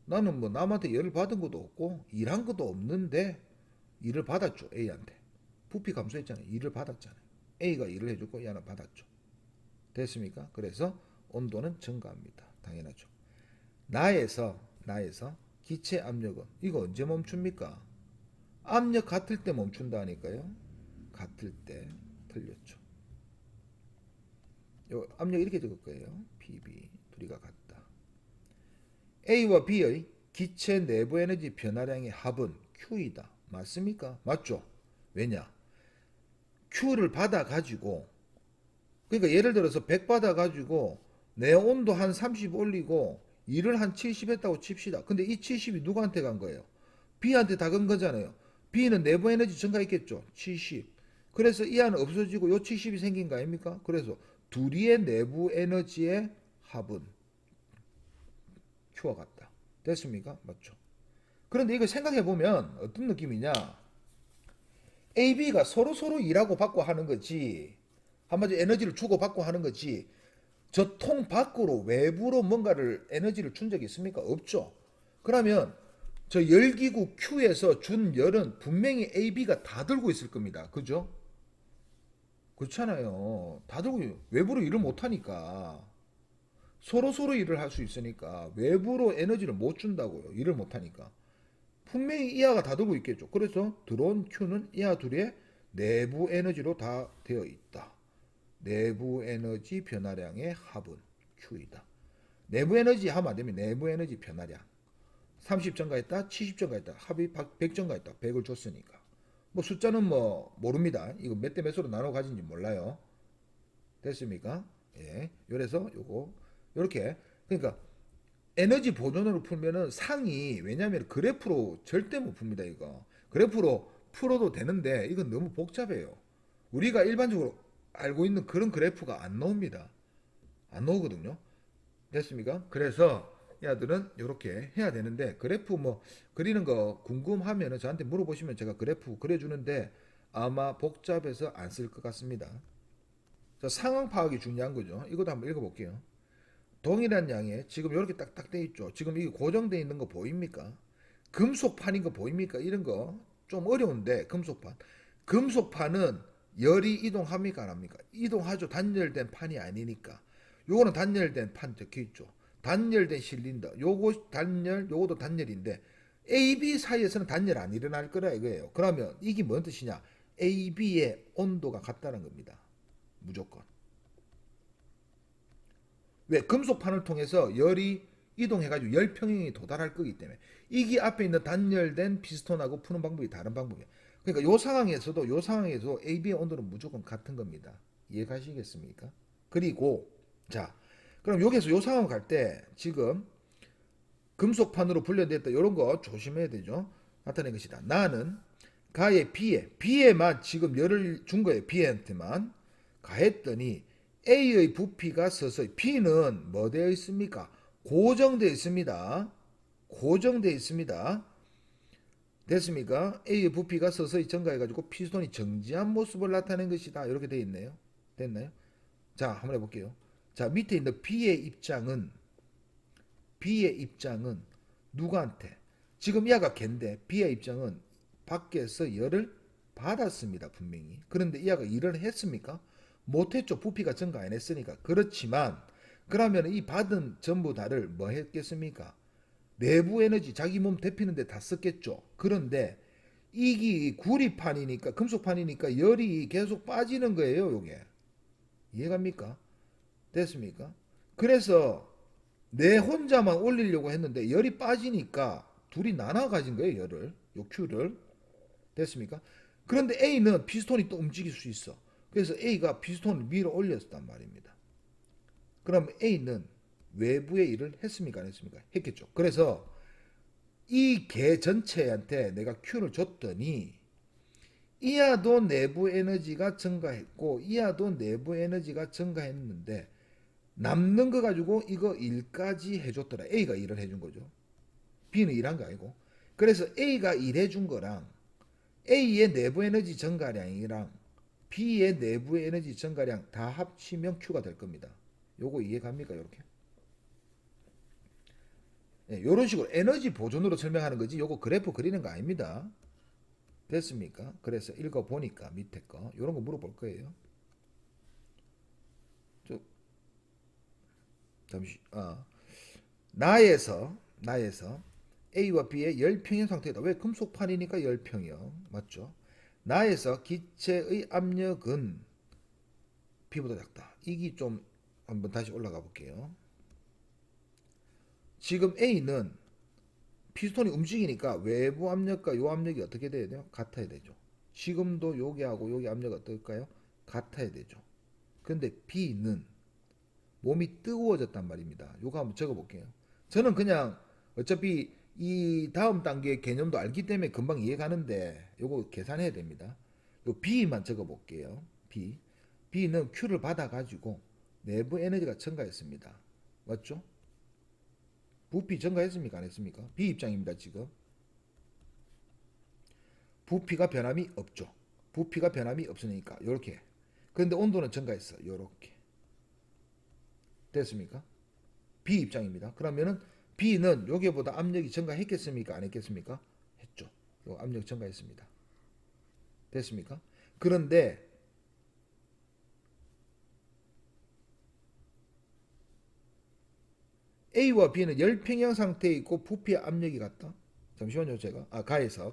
나는 뭐 남한테 열을 받은 것도 없고 일한 것도 없는데 일을 받았죠. A한테. 부피 감소했잖아요. 일을 받았잖아요. A가 일을 해줬고 얘는 받았죠. 됐습니까? 그래서 온도는 증가합니다. 당연하죠. 나에서 기체 압력은 이거 언제 멈춥니까? 압력 같을 때 멈춘다니까요. 같을 때. 틀렸죠. 요 압력 이렇게 적을 거예요. PB 둘이가 같다. A와 B의 기체 내부 에너지 변화량의 합은 Q이다. 맞습니까? 맞죠? 왜냐? Q를 받아가지고 그러니까 예를 들어서 100 받아가지고 내 온도 한 30 올리고 일을 한 70 했다고 칩시다. 근데 이 70이 누구한테 간 거예요? B한테 다 간 거잖아요. B는 내부 에너지 증가했겠죠. 70. 그래서 이 안은 없어지고 요 70이 생긴 거 아닙니까? 그래서 둘이의 내부 에너지의 합은 Q와 같다. 됐습니까? 맞죠? 그런데 이거 생각해 보면 어떤 느낌이냐? A, B가 서로 일하고 받고 하는 거지. 한마디로 에너지를 주고 받고 하는 거지. 저 통 밖으로 외부로 뭔가를 에너지를 준 적이 있습니까? 없죠. 그러면 저 열기구 Q에서 준 열은 분명히 A, B가 다 들고 있을 겁니다. 그죠? 그렇잖아요. 다 들고 외부로 일을 못 하니까 서로 일을 할 수 있으니까 외부로 에너지를 못 준다고요. 일을 못 하니까. 분명히 이하가 다 들고 있겠죠. 그래서 들어온 Q는 이하 둘의 내부 에너지로 다 되어 있다. 내부 에너지 변화량의 합은 Q이다. 내부 에너지 하면 안 되면 내부 에너지 변화량. 30 증가했다, 70 증가했다, 합이 100 증가했다. 100을 줬으니까. 뭐 숫자는 뭐 모릅니다. 이거 몇 대 몇으로 나눠 가진지 몰라요. 됐습니까? 예. 그래서 요거 요렇게 그러니까 에너지 보존으로 풀면은 상이 왜냐면 그래프로 절대 못 풉니다. 이거 그래프로 풀어도 되는데 이건 너무 복잡해요. 우리가 일반적으로 알고 있는 그런 그래프가 안 나옵니다. 안 나오거든요. 됐습니까? 그래서 얘들은 이렇게 해야 되는데 그래프 뭐 그리는 거 궁금하면은 저한테 물어보시면 제가 그래프 그려주는데 아마 복잡해서 안 쓸 것 같습니다. 자, 상황 파악이 중요한 거죠. 이것도 한번 읽어볼게요. 동일한 양에 지금 이렇게 딱딱 돼 있죠. 지금 이게 고정돼 있는 거 보입니까? 금속판인 거 보입니까? 이런 거 좀 어려운데 금속판. 금속판은 열이 이동합니까? 안 합니까? 이동하죠. 단열된 판이 아니니까. 요거는 단열된 판 적혀 있죠. 단열된 실린더. 요거 단열, 요것도 단열인데 A, B 사이에서는 단열 안 일어날 거라 이거예요. 그러면 이게 뭔 뜻이냐? A, B의 온도가 같다는 겁니다. 무조건. 왜? 금속판을 통해서 열이 이동해가지고 열평형이 도달할 거기 때문에. 이게 앞에 있는 단열된 피스톤하고 푸는 방법이 다른 방법이에요. 그러니까 요 상황에서도 A, B의 온도는 무조건 같은 겁니다. 이해가시겠습니까? 그리고 자, 그럼 여기서 요 상황 갈 때 지금 금속판으로 분련됐다 이런 거 조심해야 되죠. 나타낸 것이다. 나는 가에 B에만 지금 열을 준 거예요. B한테만 가했더니 A의 부피가 서서히 B는 뭐 되어 있습니까? 고정되어 있습니다. 고정되어 있습니다. 됐습니까? A의 부피가 서서히 증가해가지고 피스톤이 정지한 모습을 나타낸 것이다. 이렇게 되어 있네요. 됐나요? 자, 한번 해볼게요. 자, 밑에 있는 B의 입장은 누구한테? 지금 얘가 걔인데 B의 입장은 밖에서 열을 받았습니다. 분명히. 그런데 얘가 일을 했습니까? 못했죠. 부피가 증가 안 했으니까. 그렇지만 그러면 이 받은 전부 다를 뭐 했겠습니까? 내부 에너지 자기 몸 데피는데 다 썼겠죠. 그런데 이게 구리판이니까 금속판이니까 열이 계속 빠지는 거예요. 요게 이해갑니까? 됐습니까? 그래서 내 혼자만 올리려고 했는데 열이 빠지니까 둘이 나눠 가진 거예요. 열을 요 Q를. 됐습니까? 그런데 A는 피스톤이 또 움직일 수 있어. 그래서 A가 피스톤을 밀어 올렸단 말입니다. 그럼 A는 외부의 일을 했습니까? 안 했습니까? 했겠죠. 그래서 이 개 전체한테 내가 Q를 줬더니 이하도 내부 에너지가 증가했고 이하도 내부 에너지가 증가했는데 남는 거 가지고 이거 일까지 해줬더라. A가 일을 해준 거죠. B는 일한 거 아니고. 그래서 A가 일해준 거랑 A의 내부 에너지 증가량이랑 B의 내부 에너지 증가량 다 합치면 Q가 될 겁니다. 요거 이해갑니까? 요렇게. 네, 요런 식으로 에너지 보존으로 설명하는 거지 요거 그래프 그리는 거 아닙니다. 됐습니까? 그래서 읽어보니까 밑에 거 요런 거 물어볼 거예요. 저, 잠시 나에서 A와 B의 열평형 상태다. 왜? 금속판이니까 열평형 맞죠? 나에서 기체의 압력은 B보다 작다. 이게 좀 한번 다시 올라가 볼게요. 지금 A는 피스톤이 움직이니까 외부 압력과 요 압력이 어떻게 돼야 돼요? 같아야 되죠. 지금도 여기하고 여기 압력 어떨까요? 같아야 되죠. 근데 B는 몸이 뜨거워졌단 말입니다. 요거 한번 적어 볼게요. 저는 그냥 어차피 이 다음 단계의 개념도 알기 때문에 금방 이해가는데 요거 계산해야 됩니다. 요 B만 적어 볼게요. B는 Q를 받아 가지고 내부 에너지가 증가했습니다. 맞죠? 부피 증가했습니까? 안 했습니까? B 입장입니다. 지금 부피가 변함이 없죠. 부피가 변함이 없으니까 요렇게. 그런데 온도는 증가했어. 요렇게. 됐습니까? B 입장입니다. 그러면은 B는 여기보다 압력이 증가했겠습니까? 안 했겠습니까? 했죠. 요 압력 증가했습니다. 됐습니까? 그런데 A와 B는 열평형 상태에 있고 부피의 압력이 같다. 잠시만요. 제가 가에서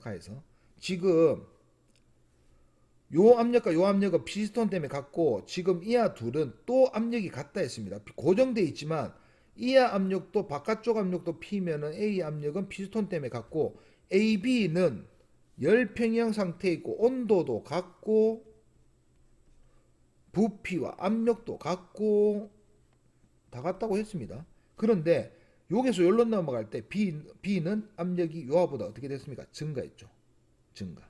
지금 요 압력과 요 압력은 피스톤 때문에 같고 지금 이하 둘은 또 압력이 같다 했습니다. 고정돼 있지만 이하 압력도 바깥쪽 압력도 P면은 A 압력은 피스톤 때문에 같고 AB는 열평형 상태에 있고 온도도 같고 부피와 압력도 같고 다 같다고 했습니다. 그런데 여기서 열로 넘어갈 때 B는 압력이 요하보다 어떻게 됐습니까? 증가했죠. 증가.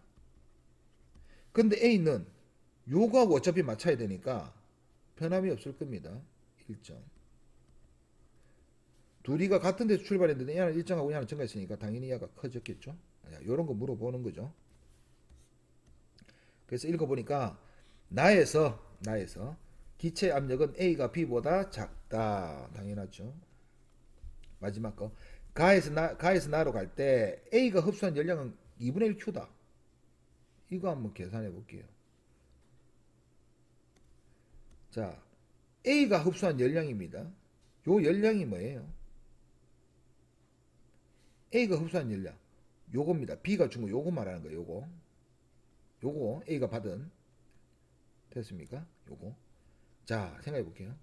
근데 A는 요거하고 어차피 맞춰야 되니까 변함이 없을 겁니다. 일정. 둘이가 같은 데서 출발했는데 얘는 일정하고 얘는 증가했으니까 당연히 얘가 커졌겠죠. 이런 거 물어보는 거죠. 그래서 읽어보니까 나에서 기체 압력은 A가 B보다 작다. 당연하죠. 마지막 거. 가에서 나로 갈 때 A가 흡수한 열량은 2분의 1 Q다. 이거 한번 계산해 볼게요. 자, A가 흡수한 열량입니다. 요 열량이 뭐예요? A가 흡수한 열량. 요겁니다. B가 준 거 요거 말하는 거예요. 요거 A가 받은 됐습니까? 요거. 자, 생각해 볼게요.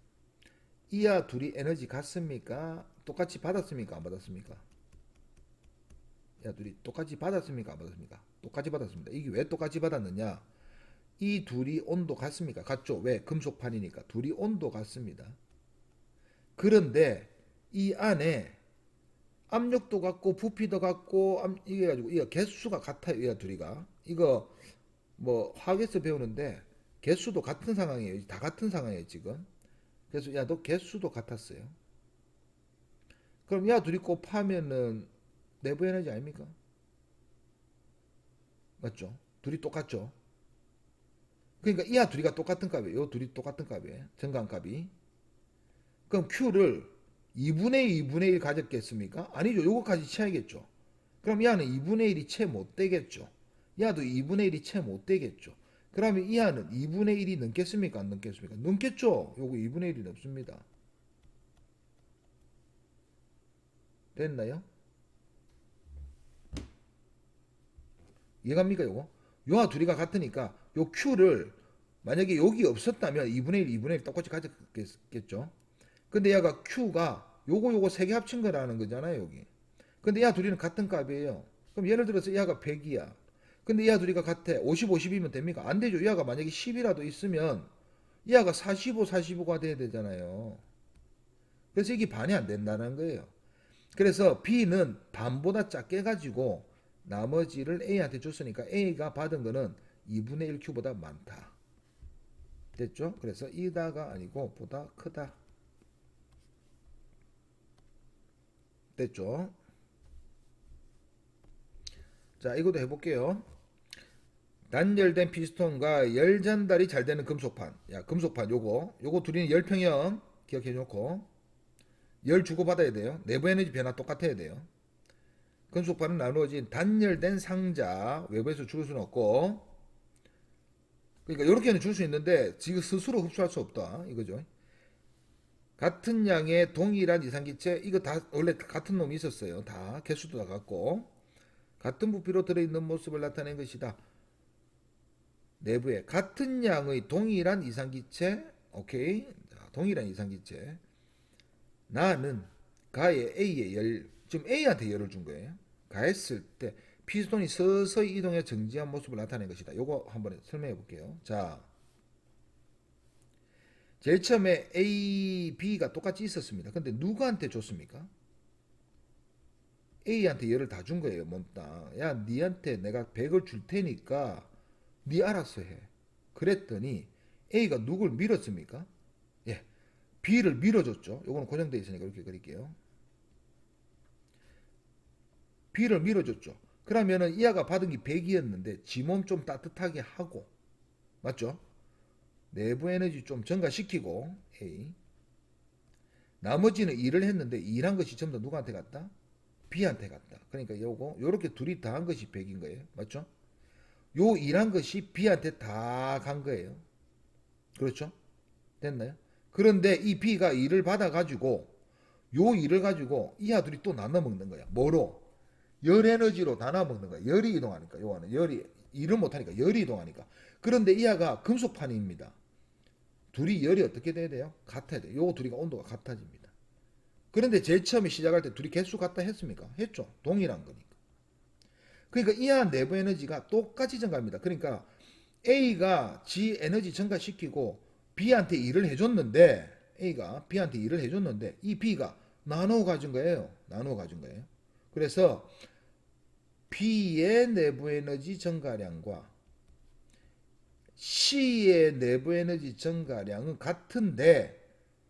이하 둘이 에너지 같습니까? 똑같이 받았습니까? 안 받았습니까? 야, 둘이 똑같이 받았습니까? 안 받았습니까? 똑같이 받았습니다. 이게 왜 똑같이 받았느냐? 이 둘이 온도 같습니까? 같죠? 왜? 금속판이니까. 둘이 온도 같습니다. 그런데 이 안에 압력도 같고 부피도 같고 이게 가지고 이거 개수가 같아요. 이 둘이가. 이거 뭐 화학에서 배우는데 개수도 같은 상황이에요. 다 같은 상황이에요, 지금. 그래서 야, 너 개수도 같았어요. 그럼 야 둘이 곱하면은 내부 에너지 아닙니까? 맞죠? 둘이 똑같죠? 그러니까 이하 둘이가 똑같은 값이에요. 요 둘이 똑같은 값이에요. 정관값이. 그럼 Q를 2분의 2분의 1 가졌겠습니까? 아니죠. 요거까지 채야겠죠. 그럼 이하는 2분의 1이 채 못 되겠죠. 이하도 2분의 1이 채 못 되겠죠. 그러면 이하는 2분의 1이 넘겠습니까? 안 넘겠습니까? 넘겠죠. 요거 2분의 1이 넘습니다. 됐나요? 이해갑니까 요거? 요와 둘이가 같으니까 요 Q를 만약에 여기 없었다면 2분의 1, 2분의 1 똑같이 가졌겠죠. 근데 얘가 Q가 요거 세 개 합친 거라는 거잖아요, 여기. 근데 얘 둘이는 같은 값이에요. 그럼 예를 들어서 얘가 100이야. 근데 얘 둘이가 같아. 50, 50이면 됩니까? 안 되죠. 얘가 만약에 10이라도 있으면 얘가 45, 45가 돼야 되잖아요. 그래서 이게 반이 안 된다는 거예요. 그래서 B는 반보다 작게 가지고 나머지를 A한테 줬으니까 A가 받은 거는 2분의 1 Q보다 많다. 됐죠? 그래서 이다가 아니고 보다 크다. 됐죠? 자, 이것도 해볼게요. 단열된 피스톤과 열 전달이 잘 되는 금속판. 야, 금속판 요거 둘이는 열평형 기억해 놓고 열 주고받아야 돼요. 내부 에너지 변화 똑같아야 돼요. 금속판은 나누어진 단열된 상자 외부에서 줄 수는 없고 그러니까 이렇게는 줄 수 있는데 지금 스스로 흡수할 수 없다 이거죠. 같은 양의 동일한 이상기체 이거 다 원래 같은 놈이 있었어요. 다 개수도 다 같고 같은 부피로 들어있는 모습을 나타낸 것이다. 내부에 같은 양의 동일한 이상기체 오케이 자, 동일한 이상기체 나는 가에 A의 열 지금 A한테 열을 준 거예요. 가했을 때 피스톤이 서서히 이동해 정지한 모습을 나타낸 것이다. 요거 한번 설명해 볼게요. 자, 제일 처음에 A, B가 똑같이 있었습니다. 근데 누구한테 줬습니까? A한테 열을 다 준 거예요. 몽땅. 야, 니한테 내가 100을 줄 테니까 니 알아서 해. 그랬더니 A가 누굴 밀었습니까? 예, B를 밀어줬죠. 요거는 고정되어 있으니까 이렇게 그릴게요. B를 밀어줬죠. 그러면은 이하가 받은 게 100이었는데 지 몸 좀 따뜻하게 하고 맞죠? 내부 에너지 좀 증가시키고 A 나머지는 일을 했는데 일한 것이 전부 다 누구한테 갔다? B한테 갔다. 그러니까 요렇게 둘이 다 한 것이 100인 거예요. 맞죠? 요 일한 것이 B한테 다 간 거예요. 그렇죠? 됐나요? 그런데 이 B가 일을 받아가지고 요 일을 가지고 이하 둘이 또 나눠 먹는 거야. 뭐로? 열 에너지로 나눠 먹는 거야. 열이 이동하니까 요거는 열이 일을 못하니까 열이 이동하니까. 그런데 이하가 금속판입니다. 둘이 열이 어떻게 돼야 돼요? 같아야 돼요. 요 둘이가 온도가 같아집니다. 그런데 제일 처음에 시작할 때 둘이 개수 같다 했습니까? 했죠. 동일한 거니까. 그러니까 이하 내부 에너지가 똑같이 증가합니다. 그러니까 A가 지 에너지 증가시키고 B한테 일을 해줬는데 A가 B한테 일을 해줬는데 이 B가 나눠 가진 거예요. 나눠 가진 거예요. 그래서 B의 내부 에너지 증가량과 C의 내부 에너지 증가량은 같은데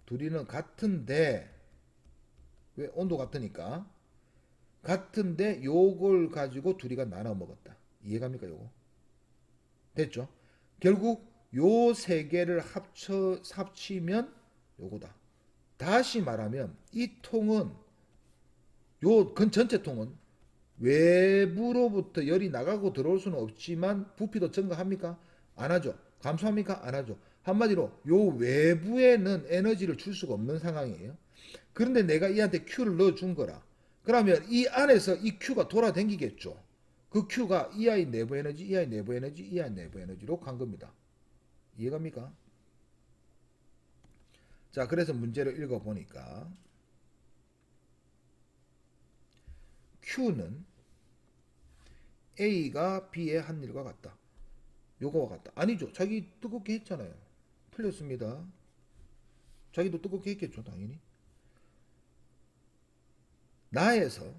둘이는 같은데 왜 온도 같으니까 같은데 요걸 가지고 둘이가 나눠 먹었다. 이해갑니까 요거? 됐죠? 결국 요 세 개를 합치면 요거다. 다시 말하면 이 통은 요 전체 통은 외부로부터 열이 나가고 들어올 수는 없지만 부피도 증가합니까? 안 하죠. 감소합니까? 안 하죠. 한마디로 요 외부에는 에너지를 줄 수가 없는 상황이에요. 그런데 내가 이한테 Q를 넣어준 거라. 그러면 이 안에서 이 Q가 돌아다니겠죠. 그 Q가 EI 내부 에너지, EI 내부 에너지, EI 내부 에너지로 간 겁니다. 이해갑니까? 자, 그래서 문제를 읽어보니까 Q는 A가 B의 한 일과 같다. 요거와 같다. 아니죠. 자기 뜨겁게 했잖아요. 틀렸습니다. 자기도 뜨겁게 했겠죠. 당연히. 나에서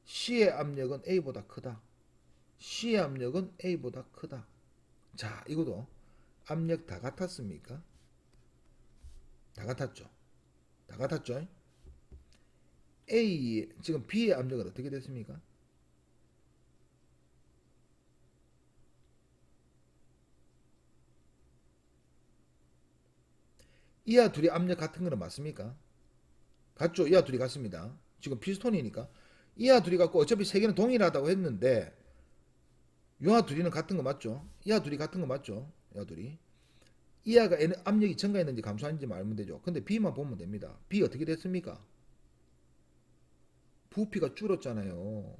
C의 압력은 A보다 크다. C의 압력은 A보다 크다. 자, 이것도 압력 다 같았습니까? 다 같았죠. 다 같았죠. A, 지금 B의 압력은 어떻게 됐습니까? 이하 둘이 압력 같은 거는 맞습니까? 같죠? 이하 둘이 같습니다. 지금 피스톤이니까. 이하 둘이 같고 어차피 세 개는 동일하다고 했는데 요하 둘이는 같은 거 맞죠? 이하 둘이 같은 거 맞죠? 이하 둘이. 이하가 압력이 증가했는지 감소했는지 알면 되죠. 근데 B만 보면 됩니다. B 어떻게 됐습니까? 부피가 줄었잖아요.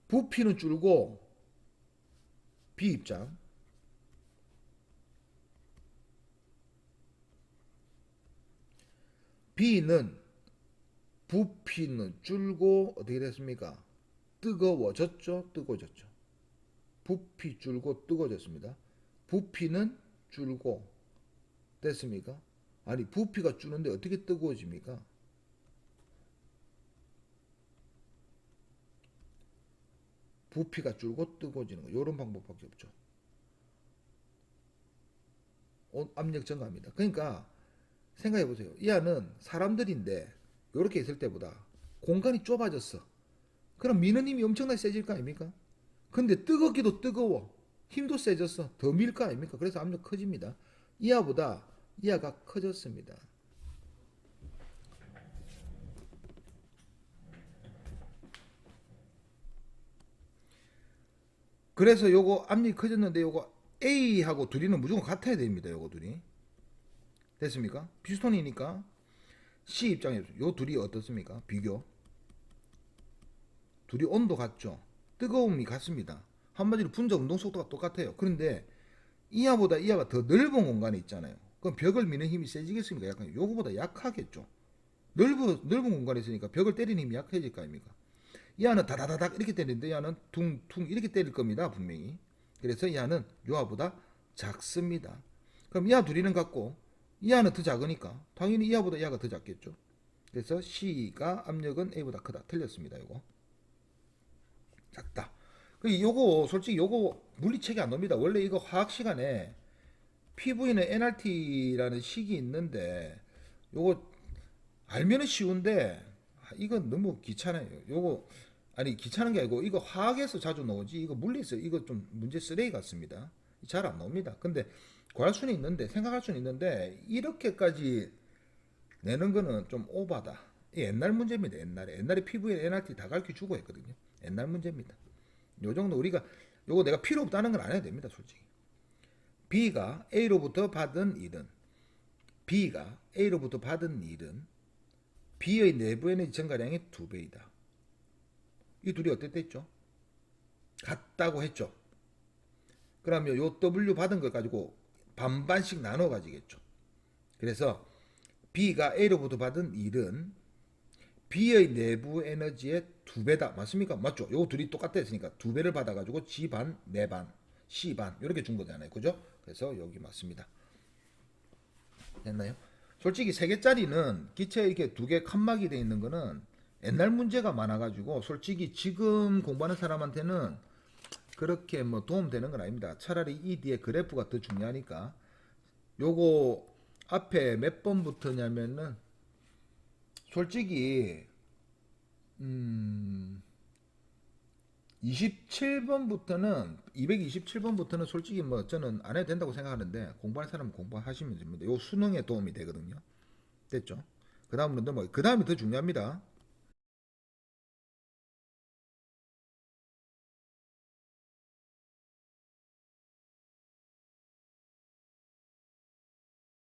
부피는 줄고 B 입장. B는 부피는 줄고 어떻게 됐습니까? 뜨거워졌죠? 뜨거워졌죠. 부피 줄고 뜨거워졌습니다. 부피는 줄고 됐습니까? 아니 부피가 줄는데 어떻게 뜨거워집니까? 부피가 줄고 뜨거워지는 거 이런 방법밖에 없죠. 압력 증가합니다. 그러니까 생각해 보세요. 이 안은 사람들인데 이렇게 있을 때보다 공간이 좁아졌어. 그럼 미는 힘이 엄청나게 세질 거 아닙니까? 근데 뜨겁기도 뜨거워. 힘도 세졌어. 더 밀 거 아닙니까? 그래서 압력 커집니다. 이하보다 이하가 커졌습니다. 그래서 요거 압력이 커졌는데 요거 A하고 둘이는 무조건 같아야 됩니다. 요거 둘이. 됐습니까? 피스톤이니까 C 입장에서 요 둘이 어떻습니까? 비교. 둘이 온도 같죠? 뜨거움이 같습니다. 한마디로 분자 운동 속도가 똑같아요. 그런데 이하보다 이하가 더 넓은 공간에 있잖아요. 그럼 벽을 미는 힘이 세지겠습니까? 약간 요거보다 약하겠죠. 넓은 공간에 있으니까 벽을 때리는 힘이 약해질 거 아닙니까? 이하는 다다다닥 이렇게 때리는데 이하는 퉁퉁 이렇게 때릴 겁니다. 분명히. 그래서 이하는 요하보다 작습니다. 그럼 이하 둘이는 같고 이하는 더 작으니까 당연히 이하보다 이하가 더 작겠죠. 그래서 C가 압력은 A보다 크다. 틀렸습니다. 요거. 작다. 요거 솔직히 요거 물리책이 안 놉니다. 원래 이거 화학 시간에 PV는 nRT라는 식이 있는데 요거 알면은 쉬운데 이건 너무 귀찮아요. 요거 아니 귀찮은 게 아니고 이거 화학에서 자주 나오지 이거 물리에서 이거 좀 문제 쓰레기 같습니다. 잘 안 나옵니다. 근데 구할 수는 있는데 생각할 수는 있는데 이렇게까지 내는 거는 좀 오바다. 옛날 문제입니다. 옛날에 PV는 nRT 다 가르쳐 주고 했거든요. 옛날 문제입니다. 요 정도 우리가 요거 내가 필요 없다는 건 안 해도 됩니다. 솔직히. B가 A로부터 받은 일은 B가 A로부터 받은 일은 B의 내부 에너지 증가량의 2배이다. 이 둘이 어땠댔죠? 같다고 했죠. 그러면 요 W 받은 걸 가지고 반반씩 나눠 가지겠죠. 그래서 B가 A로부터 받은 일은 B의 내부 에너지의 2배다. 맞습니까? 맞죠? 요 둘이 똑같다 했으니까 2배를 받아가지고 G 반, 내 반, C 반 이렇게 준 거잖아요. 그죠? 그래서 여기 맞습니다. 됐나요? 솔직히 3개짜리는 기체에 이렇게 2개 칸막이 돼 있는 거는 옛날 문제가 많아가지고 솔직히 지금 공부하는 사람한테는 그렇게 뭐 도움되는 건 아닙니다. 차라리 이 뒤에 그래프가 더 중요하니까 요거 앞에 몇 번 붙었냐면은 솔직히 27번부터는 227번부터는 솔직히 뭐 저는 안 해도 된다고 생각하는데 공부할 사람은 공부하시면 됩니다. 요 수능에 도움이 되거든요. 됐죠? 그 다음은 뭐 그 다음이 더 중요합니다.